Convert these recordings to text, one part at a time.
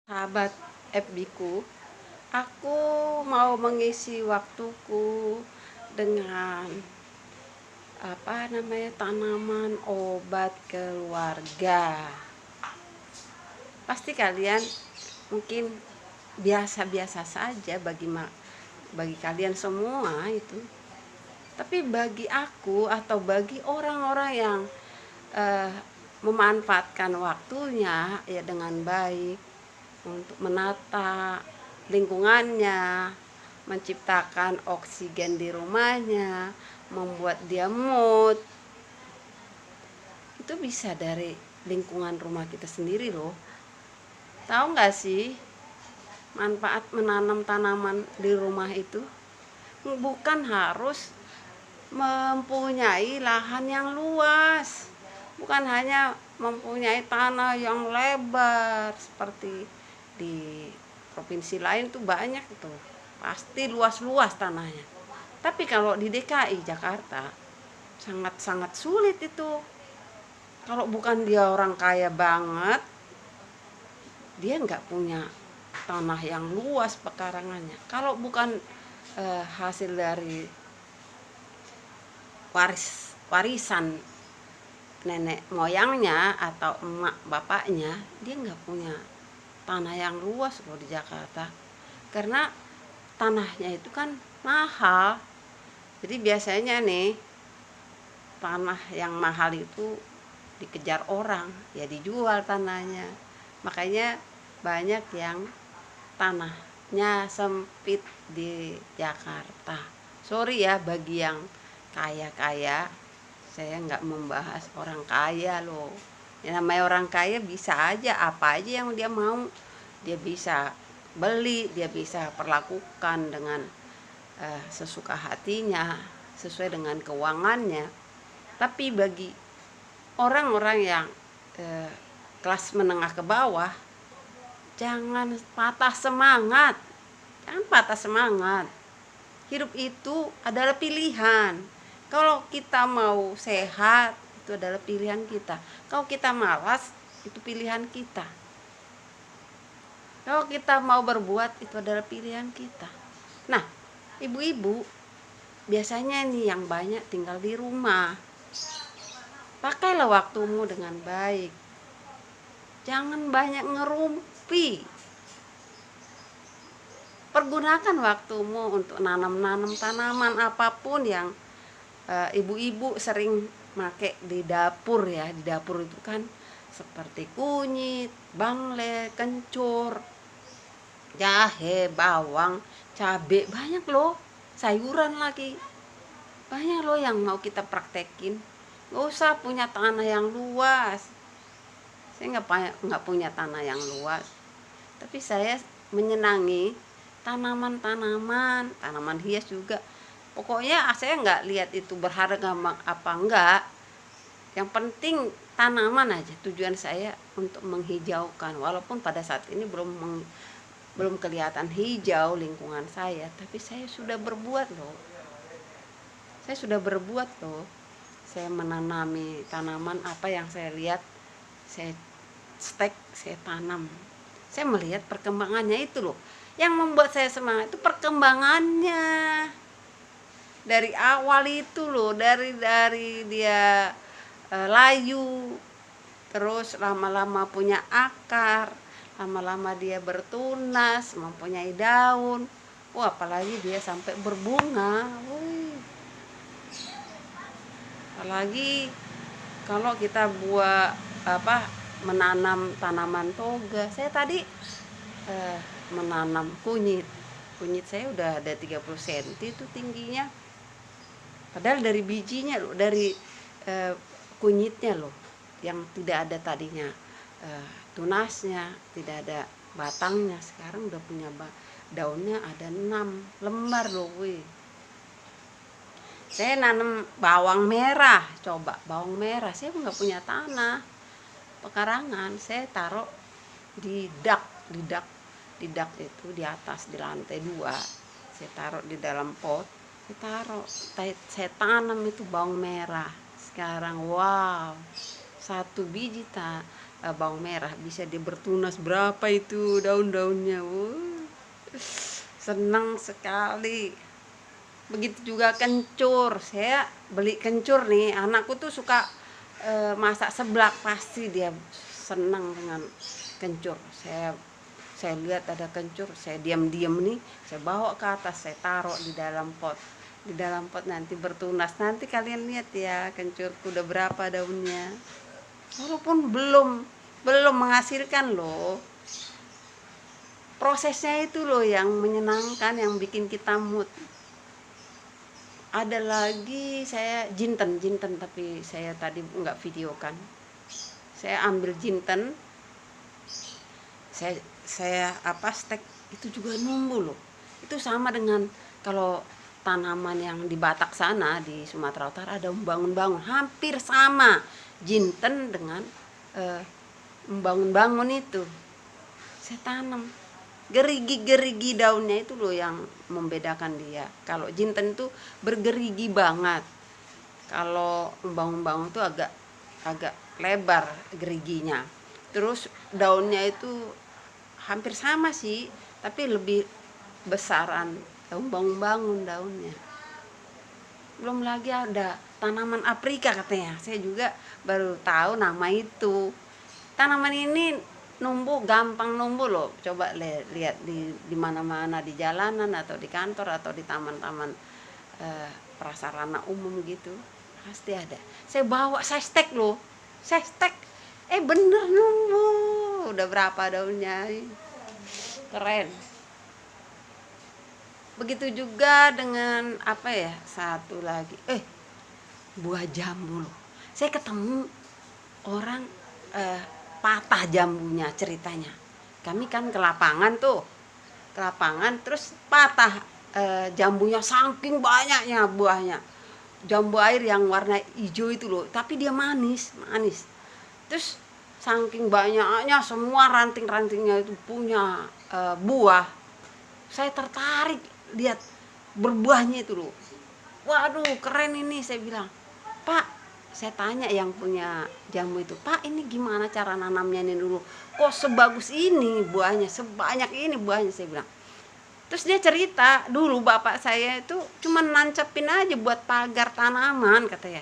Sahabat FB-ku, aku mau mengisi waktuku dengan tanaman obat keluarga. Pasti kalian mungkin biasa-biasa saja bagi kalian semua itu. Tapi bagi aku atau bagi orang-orang yang eh, memanfaatkan waktunya ya dengan baik untuk menata lingkungannya, menciptakan oksigen di rumahnya, membuat dia mood, itu bisa dari lingkungan rumah kita sendiri loh. Tahu nggak sih manfaat menanam tanaman di rumah itu? Bukan harus mempunyai lahan yang luas, bukan hanya mempunyai tanah yang lebar seperti di provinsi lain tuh banyak tuh, pasti luas-luas tanahnya. Tapi kalau di DKI Jakarta sangat-sangat sulit itu. Kalau bukan dia orang kaya banget, dia nggak punya tanah yang luas pekarangannya. Kalau bukan hasil dari warisan nenek moyangnya atau emak bapaknya, dia nggak punya tanah yang luas loh di Jakarta. Karena tanahnya itu kan mahal. Jadi biasanya nih tanah yang mahal itu dikejar orang, ya dijual tanahnya. Makanya banyak yang tanahnya sempit di Jakarta. Sorry ya bagi yang kaya-kaya, saya nggak membahas orang kaya loh. Ya, namanya orang kaya bisa aja apa aja yang dia mau, dia bisa beli, dia bisa perlakukan dengan sesuka hatinya, sesuai dengan keuangannya. Tapi bagi orang-orang yang kelas menengah ke bawah, jangan patah semangat. Jangan patah semangat. Hidup itu adalah pilihan. Kalau kita mau sehat, itu adalah pilihan kita. Kalau kita malas, itu pilihan kita. Kalau kita mau berbuat, itu adalah pilihan kita. Nah, ibu-ibu biasanya nih yang banyak tinggal di rumah. Pakailah waktumu dengan baik. Jangan banyak ngerumpi. Pergunakan waktumu untuk nanam-nanam tanaman apapun yang ibu-ibu sering make di dapur ya. Di dapur itu kan seperti kunyit, bangle, kencur, jahe, bawang, cabai, banyak loh. Sayuran lagi. Banyak loh yang mau kita praktekin. Gak usah punya tanah yang luas. Saya nggak punya tanah yang luas. Tapi saya menyenangi tanaman hias juga. Pokoknya saya nggak lihat itu berharga apa enggak. Yang penting tanaman aja. Tujuan saya untuk menghijaukan. Walaupun pada saat ini belum kelihatan hijau lingkungan saya, tapi saya sudah berbuat loh. Saya menanami tanaman apa yang saya lihat, saya saya tanam. Saya melihat perkembangannya itu loh. Yang membuat saya semangat itu perkembangannya. Dari awal itu loh, dari dia layu, terus lama-lama punya akar, lama-lama dia bertunas, mempunyai daun. Wah, apalagi dia sampai berbunga. Wih. Apalagi kalau kita buat menanam tanaman toga. Saya tadi menanam kunyit saya udah ada 30 cm itu tingginya, padahal dari bijinya loh, dari kunyitnya loh, yang tidak ada tadinya tunasnya, tidak ada batangnya. Sekarang udah punya daunnya ada 6 lembar loh. Wih. Saya nanam bawang merah, coba bawang merah, saya nggak punya tanah pekarangan, saya taruh di dak itu di atas, di lantai 2, saya taruh di dalam pot, saya tanam itu bawang merah. Sekarang wow, 1 biji bawang merah, bisa dia bertunas berapa itu daun-daunnya. Senang sekali. Begitu juga kencur, saya beli kencur nih, anakku tuh suka masak seblak, pasti dia senang dengan kencur. Saya lihat ada kencur, saya diam-diam nih, saya bawa ke atas, saya taruh di dalam pot. Di dalam pot nanti bertunas. Nanti kalian lihat ya, kencurku udah berapa daunnya. Walaupun belum menghasilkan loh. Prosesnya itu loh yang menyenangkan, yang bikin kita mood. Ada lagi saya jinten, tapi saya tadi nggak videokan. Saya ambil jinten, saya stek, itu juga numbuh loh. Itu sama dengan kalau tanaman yang di Batak sana, di Sumatera Utara ada membangun-bangun, hampir sama jinten dengan membangun-bangun itu. Saya tanam, gerigi-gerigi daunnya itu loh yang membedakan dia. Kalau jinten itu bergerigi banget, kalau membangun-bangun itu agak lebar geriginya. Terus daunnya itu hampir sama sih, tapi lebih besaran bangun-bangun daunnya. Belum lagi ada tanaman aprika katanya, saya juga baru tahu nama itu. Tanaman ini numbuh, gampang numbuh loh. Coba lihat di mana-mana, di jalanan atau di kantor atau di taman-taman prasarana umum gitu, pasti ada. Saya bawa, saya stek loh, saya stek, bener numbuh. Udah berapa daunnya, keren. Begitu juga dengan satu lagi, buah jambu loh. Saya ketemu orang patah jambunya ceritanya. Kami kan ke lapangan terus patah jambunya, saking banyaknya buahnya. Jambu air yang warna hijau itu loh, tapi dia manis. Terus saking banyaknya, semua ranting-rantingnya itu punya buah. Saya tertarik lihat berbuahnya itu loh. Waduh, keren ini, saya bilang. Pak, saya tanya yang punya jambu itu, Pak, ini gimana cara nanamnya ini dulu? Kok sebagus ini buahnya, sebanyak ini buahnya, saya bilang. Terus dia cerita, dulu bapak saya itu cuma nancepin aja buat pagar tanaman katanya.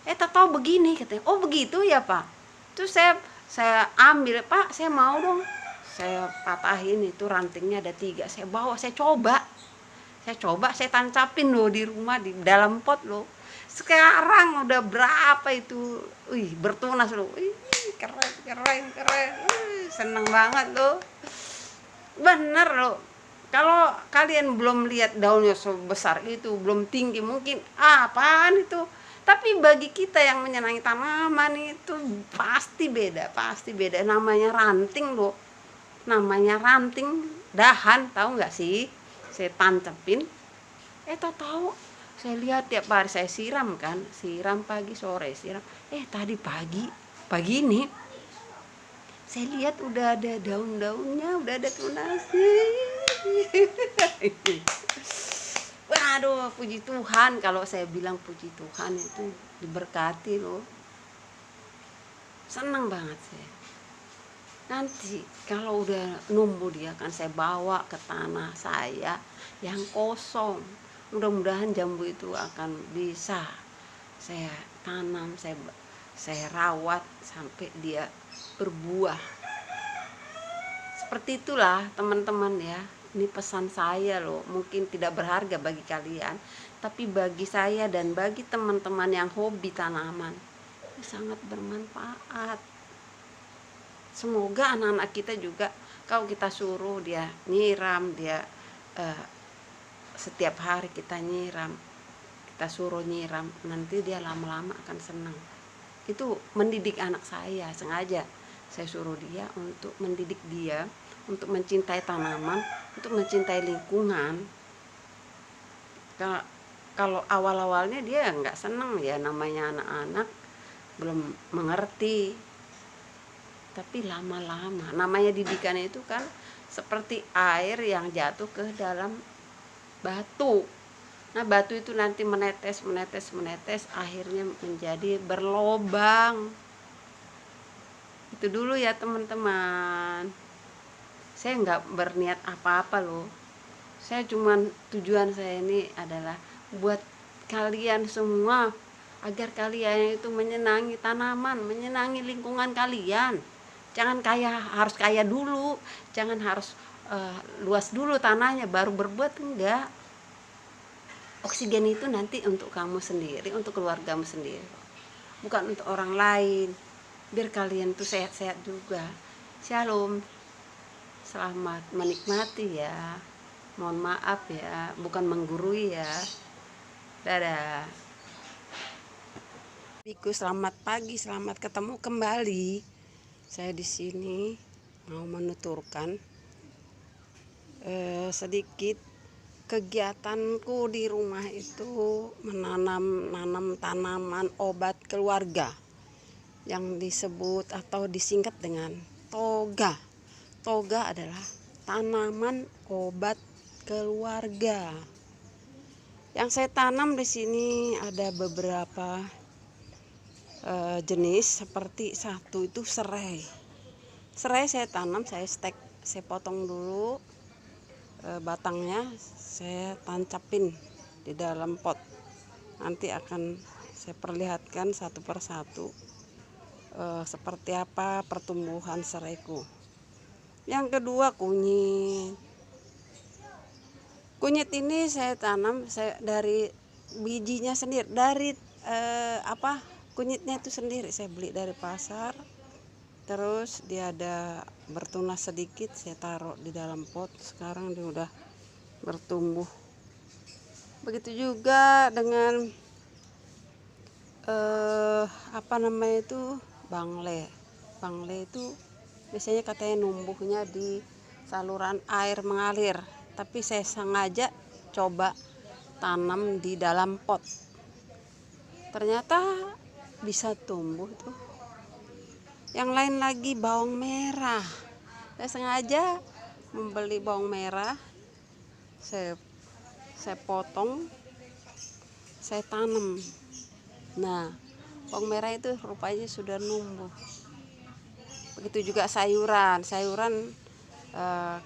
Tahu begini katanya. Oh begitu ya Pak. Terus saya ambil, Pak, saya mau dong. Saya patahin itu rantingnya ada 3, saya bawa, saya coba, saya tancapin loh di rumah, di dalam pot loh. Sekarang udah berapa itu, bertunas loh. Keren. Seneng banget loh. Bener loh. Kalau kalian belum lihat daunnya sebesar itu, belum tinggi, mungkin apaan itu. Tapi bagi kita yang menyenangi tanaman itu pasti beda. Namanya ranting loh. Namanya ranting dahan, tahu nggak sih? Saya tancapin, tahu. Saya lihat tiap hari saya siram pagi sore siram. Tadi pagi ini saya lihat udah ada daun-daunnya, udah ada tunasnya. Waduh, puji Tuhan. Kalau saya bilang puji Tuhan itu diberkati loh. Senang banget saya. Nanti kalau udah numbuh dia kan saya bawa ke tanah saya yang kosong. Mudah-mudahan jambu itu akan bisa saya tanam, saya rawat sampai dia berbuah. Seperti itulah teman-teman ya. Ini pesan saya loh, mungkin tidak berharga bagi kalian, tapi bagi saya dan bagi teman-teman yang hobi tanaman, ini sangat bermanfaat. Semoga anak-anak kita juga, kalau kita suruh dia nyiram, dia setiap hari kita suruh nyiram, nanti dia lama-lama akan senang. Itu mendidik anak saya, sengaja saya suruh dia untuk mendidik dia, untuk mencintai tanaman, untuk mencintai lingkungan. Kalau awal-awalnya dia nggak senang ya, namanya anak-anak belum mengerti. Tapi lama-lama, namanya didikan itu kan seperti air yang jatuh ke dalam batu. Nah, batu itu nanti menetes, akhirnya menjadi berlobang. Itu dulu ya teman-teman. Saya nggak berniat apa-apa loh. Saya cuman tujuan saya ini adalah buat kalian semua, agar kalian itu menyenangi tanaman, menyenangi lingkungan kalian. Jangan harus kaya dulu, jangan harus luas dulu tanahnya baru berbuat, enggak. Oksigen itu nanti untuk kamu sendiri, untuk keluargamu sendiri, bukan untuk orang lain. Biar kalian tuh sehat-sehat juga. Shalom, selamat menikmati ya. Mohon maaf ya, bukan menggurui ya. Dadah. Biku, selamat pagi, selamat ketemu kembali. Saya di sini mau menuturkan sedikit kegiatanku di rumah itu, menanam tanaman obat keluarga yang disebut atau disingkat dengan toga. Toga adalah tanaman obat keluarga. Yang saya tanam di sini ada beberapa jenis, seperti satu itu serai. Serai saya tanam, saya stek, saya potong dulu batangnya, saya tancapin di dalam pot. Nanti akan saya perlihatkan satu persatu seperti apa pertumbuhan seraiku. Yang kedua, kunyit. Kunyit ini saya tanam dari bijinya sendiri, dari kunyitnya itu sendiri saya beli dari pasar. Terus dia ada bertunas sedikit, saya taruh di dalam pot. Sekarang dia udah bertumbuh. Begitu juga dengan bangle. Bangle itu biasanya katanya numbuhnya di saluran air mengalir, tapi saya sengaja coba tanam di dalam pot. Ternyata bisa tumbuh tuh. Yang lain lagi bawang merah. Saya sengaja membeli bawang merah, saya potong, saya tanam. Nah, bawang merah itu rupanya sudah numbuh. Begitu juga sayuran.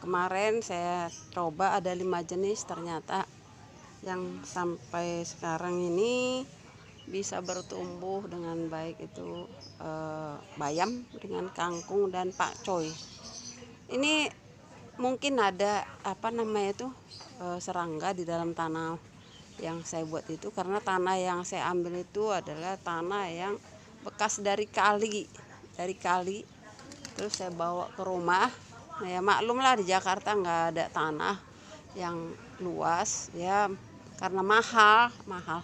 Kemarin saya coba ada 5 jenis, ternyata yang sampai sekarang ini bisa bertumbuh dengan baik itu bayam dengan kangkung dan pakcoy. Ini mungkin ada serangga di dalam tanah yang saya buat itu, karena tanah yang saya ambil itu adalah tanah yang bekas dari kali. Terus saya bawa ke rumah. Nah, ya maklumlah di Jakarta nggak ada tanah yang luas ya, karena mahal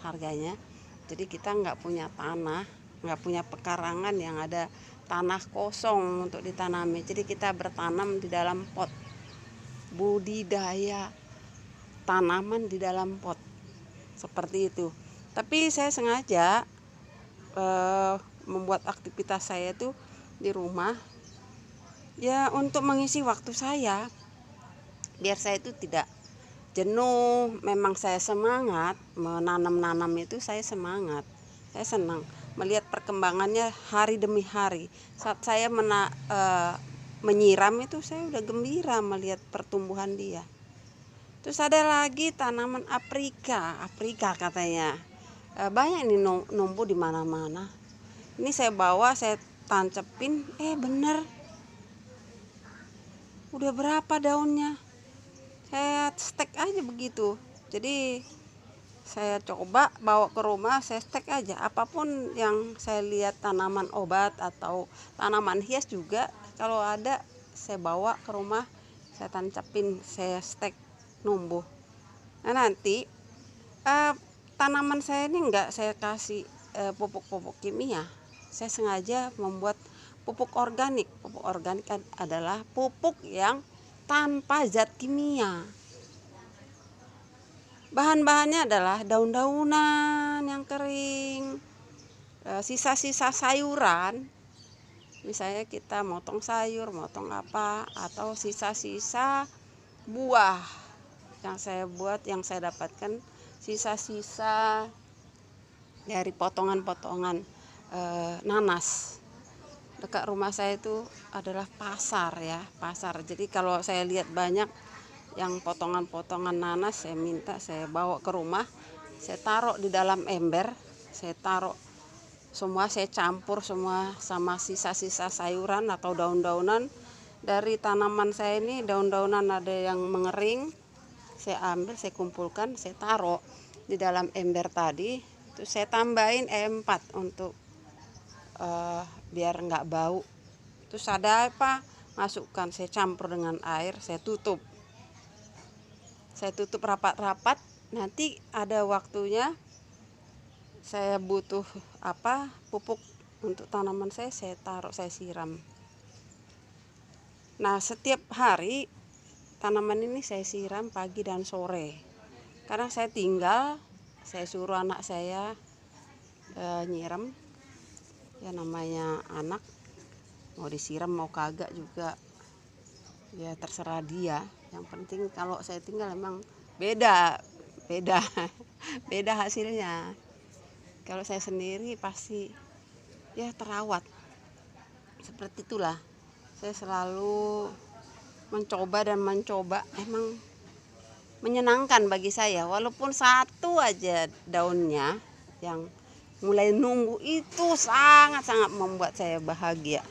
harganya. Jadi kita nggak punya tanah, nggak punya pekarangan yang ada tanah kosong untuk ditanami. Jadi kita bertanam di dalam pot, budidaya tanaman di dalam pot seperti itu. Tapi saya sengaja membuat aktivitas saya itu di rumah ya, untuk mengisi waktu saya, biar saya itu tidak jenuh. Memang saya semangat menanam itu, saya semangat, saya senang melihat perkembangannya hari demi hari. Saat saya menyiram itu, saya udah gembira melihat pertumbuhan dia. Terus ada lagi tanaman aprika katanya banyak ini numbuh di mana-mana. Ini saya bawa, saya tancepin, bener, udah berapa daunnya. Saya stek aja begitu. Jadi saya coba bawa ke rumah, saya stek aja. Apapun yang saya lihat, tanaman obat atau tanaman hias juga, kalau ada saya bawa ke rumah, saya tancapin, saya stek, numbuh. Nah, nanti tanaman saya ini enggak saya kasih pupuk kimia. Saya sengaja membuat pupuk organik. Pupuk organik adalah pupuk yang tanpa zat kimia. Bahan-bahannya adalah daun-daunan yang kering, sisa-sisa sayuran. Misalnya kita motong sayur, motong apa, atau sisa-sisa buah yang saya buat, yang saya dapatkan sisa-sisa dari potongan-potongan nanas. dekat rumah saya itu adalah pasar ya, pasar. Jadi kalau saya lihat banyak yang potongan-potongan nanas, saya minta saya bawa ke rumah, saya taruh di dalam ember, saya taruh semua, saya campur semua sama sisa-sisa sayuran atau daun-daunan dari tanaman saya ini. Daun-daunan ada yang mengering, saya ambil, saya kumpulkan, saya taruh di dalam ember tadi. Terus saya tambahin E4 untuk biar nggak bau. Terus ada apa, masukkan, saya campur dengan air, saya tutup rapat-rapat. Nanti ada waktunya saya butuh pupuk untuk tanaman saya taruh, saya siram. Nah, setiap hari tanaman ini saya siram pagi dan sore. Karena saya tinggal, saya suruh anak saya nyiram. Ya namanya anak, mau disiram mau kagak juga ya terserah dia. Yang penting kalau saya tinggal emang beda beda hasilnya. Kalau saya sendiri pasti ya terawat. Seperti itulah saya selalu mencoba, emang menyenangkan bagi saya. Walaupun satu aja daunnya yang mulai numbuh itu sangat-sangat membuat saya bahagia.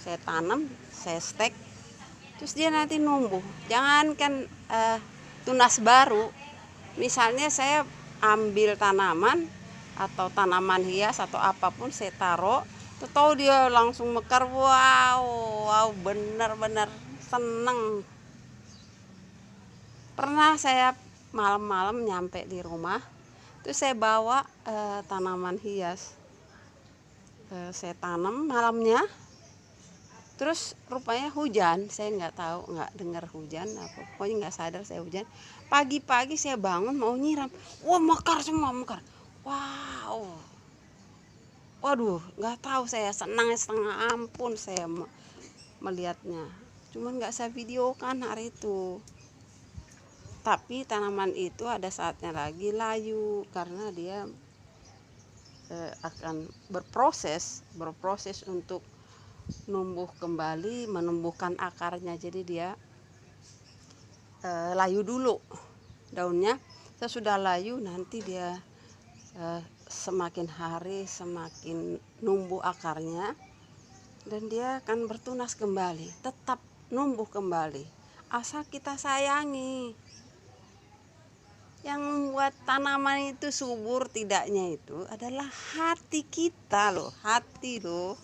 Saya tanam, saya stek, terus dia nanti numbuh. Jangankan tunas baru, misalnya saya ambil tanaman atau tanaman hias atau apapun saya taruh, tahu dia langsung mekar. Wow, benar-benar seneng. Pernah saya malam-malam nyampe di rumah, terus saya bawa tanaman hias, saya tanam malamnya. Terus rupanya hujan, saya nggak tahu, nggak dengar hujan apa, pokoknya nggak sadar saya hujan. Pagi-pagi saya bangun mau nyiram, wah mekar semua, mekar. Wow, waduh, nggak tahu, saya senang setengah ampun saya melihatnya. Cuman nggak saya videokan hari itu. Tapi tanaman itu ada saatnya lagi layu karena dia akan berproses untuk numbuh kembali, menumbuhkan akarnya. Jadi dia layu dulu daunnya. Sesudah layu nanti dia semakin hari semakin numbuh akarnya dan dia akan bertunas kembali, tetap numbuh kembali asal kita sayangi. Yang membuat tanaman itu subur tidaknya itu adalah hati kita loh, hati loh.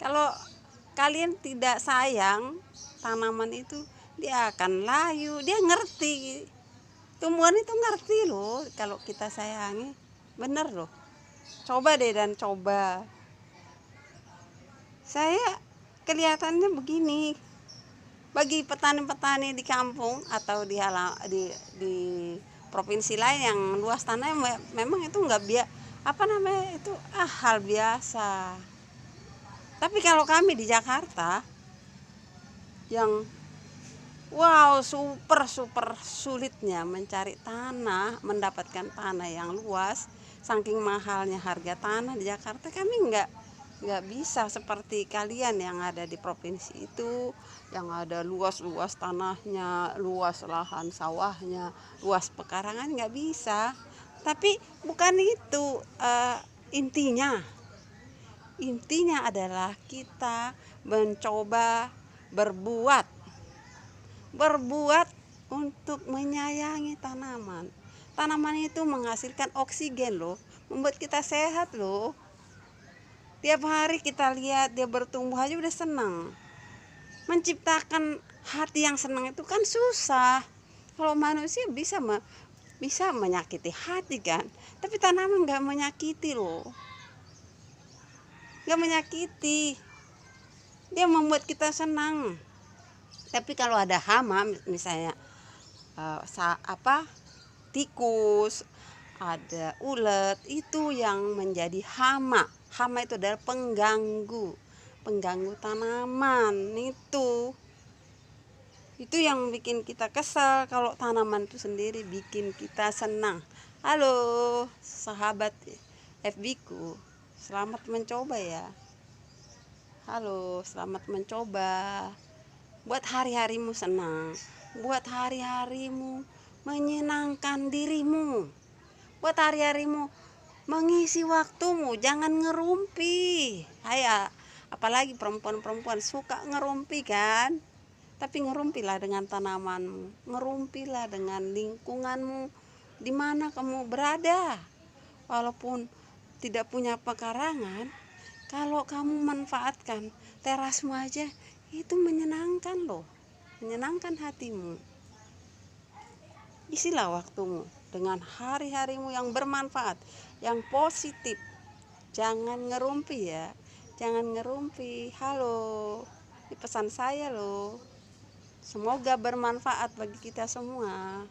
Kalau kalian tidak sayang tanaman itu, dia akan layu. Dia ngerti, tumbuhan itu ngerti loh kalau kita sayangi. Bener loh, coba deh dan coba. Saya kelihatannya begini, bagi petani-petani di kampung atau di provinsi lain yang luas tanahnya memang itu nggak itu hal biasa. Tapi kalau kami di Jakarta yang super sulitnya mencari tanah, mendapatkan tanah yang luas, saking mahalnya harga tanah di Jakarta, kami nggak bisa seperti kalian yang ada di provinsi itu, yang ada luas-luas tanahnya, luas lahan sawahnya, luas pekarangan, nggak bisa. Tapi bukan itu intinya adalah kita mencoba berbuat untuk menyayangi tanaman. Tanaman itu menghasilkan oksigen loh, membuat kita sehat loh. Tiap hari kita lihat dia bertumbuh aja udah senang. Menciptakan hati yang senang itu kan susah. Kalau manusia bisa menyakiti hati kan, tapi tanaman nggak menyakiti loh. Nggak menyakiti, dia membuat kita senang. Tapi kalau ada hama misalnya tikus, ada ulet, itu yang menjadi hama. Hama itu adalah pengganggu tanaman. Itu yang bikin kita kesal. Kalau tanaman itu sendiri bikin kita senang. Halo sahabat FB ku, selamat mencoba ya. Halo, selamat mencoba. Buat hari-harimu senang, buat hari-harimu menyenangkan dirimu, buat hari-harimu mengisi waktumu, jangan ngerumpi. Apalagi perempuan-perempuan suka ngerumpi kan? Tapi ngerumpilah dengan tanamanmu, ngerumpilah dengan lingkunganmu di mana kamu berada. Walaupun tidak punya pekarangan, kalau kamu manfaatkan terasmu aja, itu menyenangkan loh, menyenangkan hatimu. Isilah waktumu dengan hari-harimu yang bermanfaat, yang positif. Jangan ngerumpi ya, jangan ngerumpi. Halo, ini pesan saya loh. Semoga bermanfaat bagi kita semua.